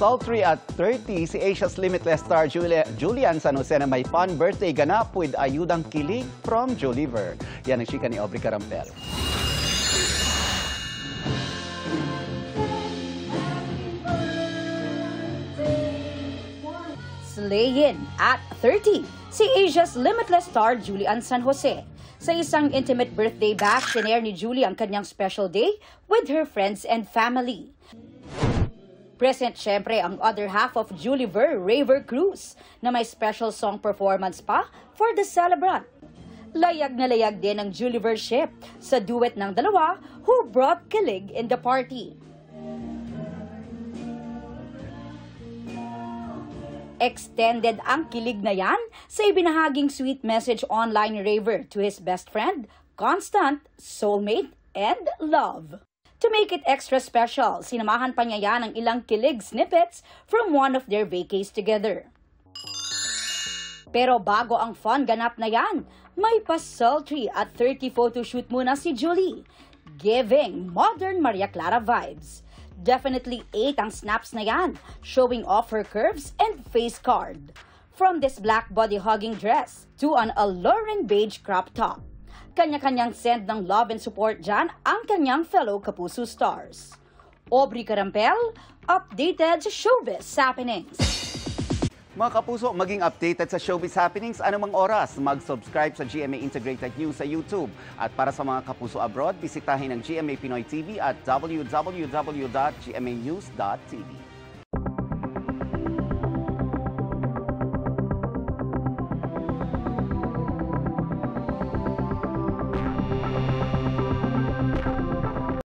Sultry at 30, si Asia's Limitless star Julian San Jose na may fun birthday ganap with ayudang kilig from Joliver. Yan ang chika ni Aubrey Carampel. Slaying at 30, si Asia's Limitless star Julian San Jose. Sa isang intimate birthday bash, sinare ni Julie ang kanyang special day with her friends and family. Present syempre ang other half of Joliver, Raver Cruz, na may special song performance pa for the celebrant. Layag na layag din ang Jolivership sa duet ng dalawa who brought kilig in the party. Extended ang kilig na yan sa ibinahaging sweet message online ni Raver to his best friend, constant, soulmate, and love. To make it extra special, sinamahan pa niya yan ng ilang kilig snippets from one of their vacays together. Pero bago ang fun ganap na yan, may pa-sultry at 30 photoshoot muna si Julie, giving modern Maria Clara vibes. Definitely 8 ang snaps na yan, showing off her curves and face card. From this black body-hugging dress to an alluring beige crop top. Kanya-kanyang send ng love and support dyan ang kanyang fellow Kapuso stars. Aubrey Carampel, updated sa showbiz happenings. Mga Kapuso, maging updated sa showbiz happenings anumang oras. Mag-subscribe sa GMA Integrated News sa YouTube. At para sa mga Kapuso abroad, bisitahin ang GMA Pinoy TV at www.gmanews.tv.